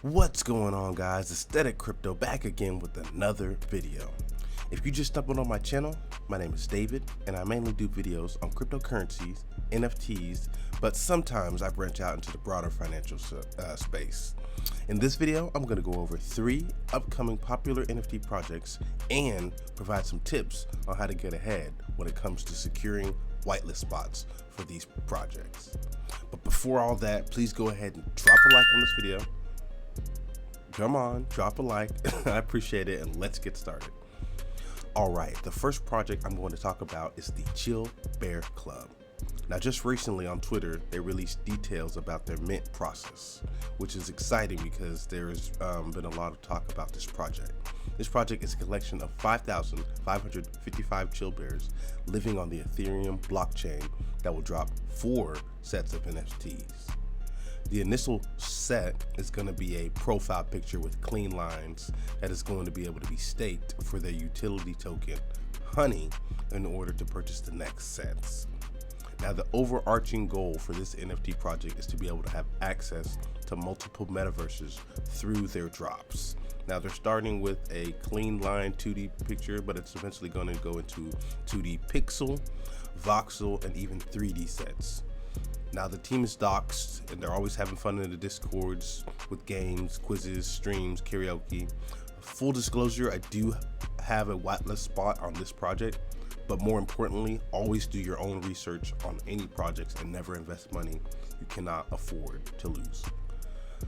What's going on, guys? Aesthetic Crypto back again with another video. If you just stumbled on my channel, my name is David and I mainly do videos on cryptocurrencies, NFTs, but sometimes I branch out into the broader financial space. In this video, I'm going to go over 3 upcoming popular NFT projects and provide some tips on how to get ahead when it comes to securing whitelist spots for these projects. But before all that, please go ahead and drop a like on this video. Come on, drop a like. I appreciate it, and let's get started. All right, the first project I'm going to talk about is the Chill Bear Club. Now, just recently on Twitter, they released details about their mint process, which is exciting because there's been a lot of talk about this project. This project is a collection of 5,555 chill bears living on the Ethereum blockchain that will drop 4 sets of NFTs. The initial set is going to be a profile picture with clean lines that is going to be able to be staked for their utility token, Honey, in order to purchase the next sets. Now, the overarching goal for this NFT project is to be able to have access to multiple metaverses through their drops. Now, they're starting with a clean line 2D picture, but it's eventually going to go into 2D pixel, voxel, and even 3D sets. Now, the team is doxed and they're always having fun in the discords with games, quizzes, streams, karaoke. Full disclosure, I do have a whitelist spot on this project, but more importantly, always do your own research on any projects and never invest money you cannot afford to lose.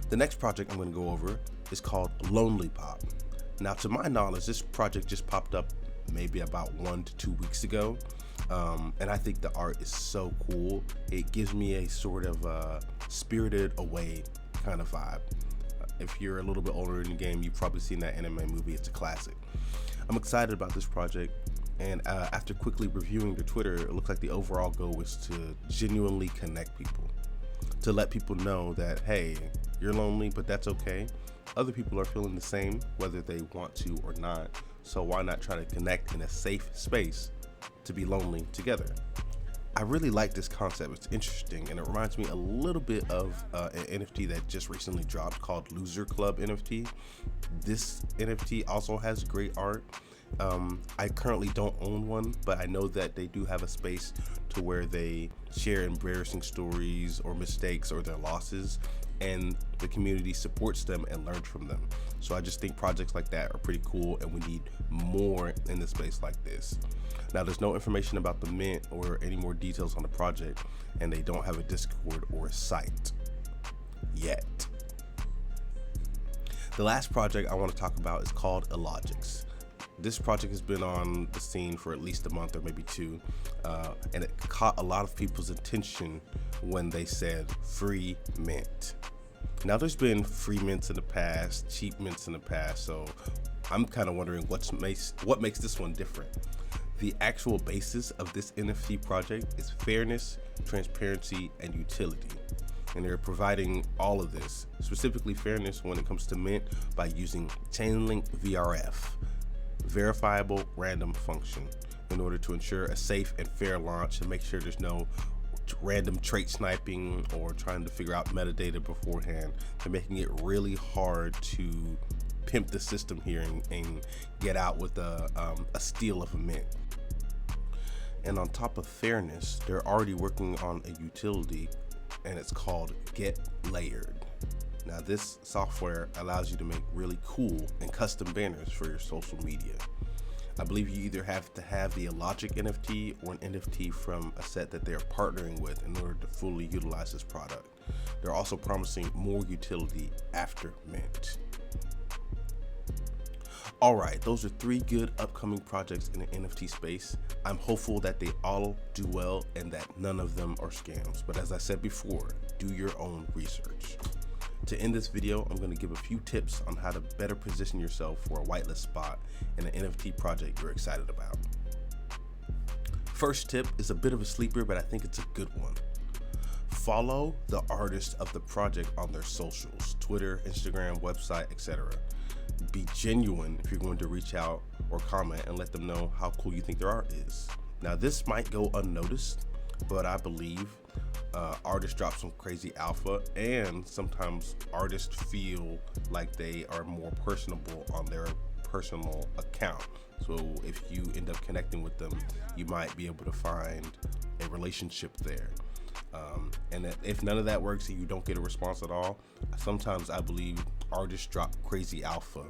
The next project I'm going to go over is called LonelyPop. Now, to my knowledge, this project just popped up maybe about 1 to 2 weeks ago. And I think the art is so cool. It gives me a sort of Spirited Away kind of vibe. If you're a little bit older in the game, you've probably seen that anime movie. It's a classic. I'm excited about this project, and after quickly reviewing their Twitter, it looks like the overall goal is to genuinely connect people, to let people know that, hey, you're lonely, but that's okay. Other people are feeling the same, whether they want to or not. So why not try to connect in a safe space to be lonely together? I really like this concept. It's interesting, and it reminds me a little bit of an NFT that just recently dropped called Loser Club NFT. This NFT also has great art. I currently don't own one, but I know that they do have a space to where they share embarrassing stories or mistakes or their losses, and the community supports them and learns from them. So I just think projects like that are pretty cool, and we need more in the space like this. Now, there's no information about the mint or any more details on the project, and they don't have a Discord or a site yet. The last project I want to talk about is called Illogics. This project has been on the scene for at least a month or maybe 2, and it caught a lot of people's attention when they said free mint. Now, there's been free mints in the past, cheap mints in the past, so I'm kind of wondering what makes this one different. The actual basis of this NFT project is fairness, transparency, and utility. And they're providing all of this, specifically fairness when it comes to mint, by using Chainlink VRF, verifiable random function, in order to ensure a safe and fair launch and make sure there's no random trait sniping or trying to figure out metadata beforehand. They're making it really hard to pimp the system here and get out with a steal of a mint. And on top of fairness, they're already working on a utility, and it's called Get Layered. Now, this software allows you to make really cool and custom banners for your social media. I believe you either have to have the Illogic NFT or an NFT from a set that they're partnering with in order to fully utilize this product. They're also promising more utility after mint. All right, those are 3 good upcoming projects in the NFT space. I'm hopeful that they all do well and that none of them are scams. But as I said before, do your own research. To end this video, I'm going to give a few tips on how to better position yourself for a whitelist spot in an NFT project you're excited about. First tip is a bit of a sleeper, but I think it's a good one. Follow the artist of the project on their socials, Twitter, Instagram, website, etc. Be genuine if you're going to reach out or comment and let them know how cool you think their art is. Now, this might go unnoticed, but I believe artists drop some crazy alpha, and sometimes artists feel like they are more personable on their personal account. So if you end up connecting with them, you might be able to find a relationship there. And if none of that works and you don't get a response at all, sometimes I believe artists drop crazy alpha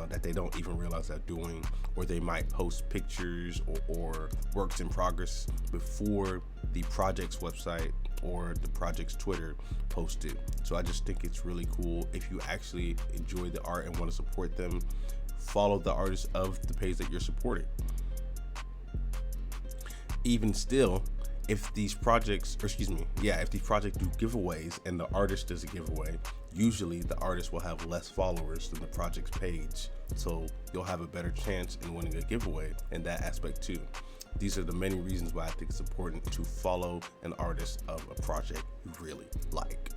that they don't even realize they're doing, or they might post pictures or works in progress before the project's website or the project's Twitter posted. So I just think it's really cool. If you actually enjoy the art and want to support them, follow the artists of the page that you're supporting. Even still, if these projects do giveaways and the artist does a giveaway, usually the artist will have less followers than the project's page. So you'll have a better chance in winning a giveaway in that aspect too. These are the many reasons why I think it's important to follow an artist of a project you really like.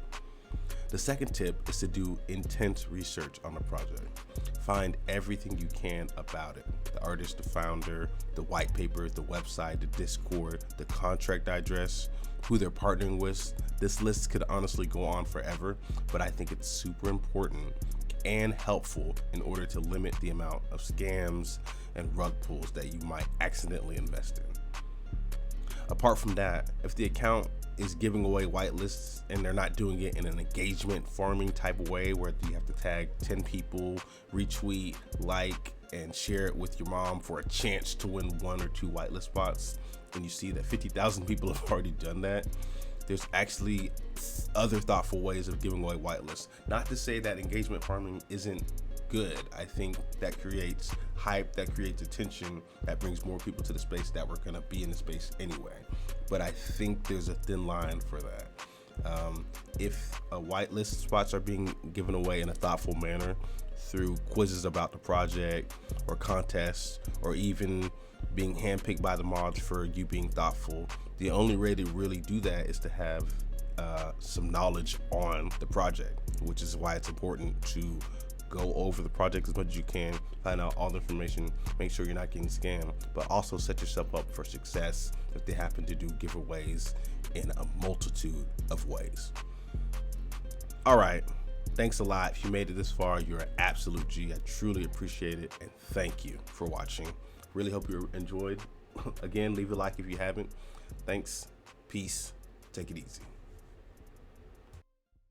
The second tip is to do intense research on the project. Find everything you can about it. The artist, the founder, the white paper, the website, the Discord, the contract address, who they're partnering with. This list could honestly go on forever, but I think it's super important and helpful in order to limit the amount of scams and rug pulls that you might accidentally invest in. Apart from that, if the account is giving away whitelists and they're not doing it in an engagement farming type of way where you have to tag 10 people, retweet, like, and share it with your mom for a chance to win 1 or 2 whitelist spots, and you see that 50,000 people have already done that, there's actually other thoughtful ways of giving away whitelists. Not to say that engagement farming isn't good. I think that creates hype, that creates attention, that brings more people to the space that were gonna be in the space anyway. But I think there's a thin line for that. If whitelist spots are being given away in a thoughtful manner through quizzes about the project or contests, or even being handpicked by the mods for you being thoughtful, the only way to really do that is to have some knowledge on the project, which is why it's important to go over the project as much as you can, find out all the information, make sure you're not getting scammed, but also set yourself up for success if they happen to do giveaways in a multitude of ways. All right, thanks a lot. If you made it this far, you're an absolute G. I truly appreciate it, and thank you for watching. Really hope you enjoyed. Again, leave a like if you haven't. Thanks, peace, take it easy.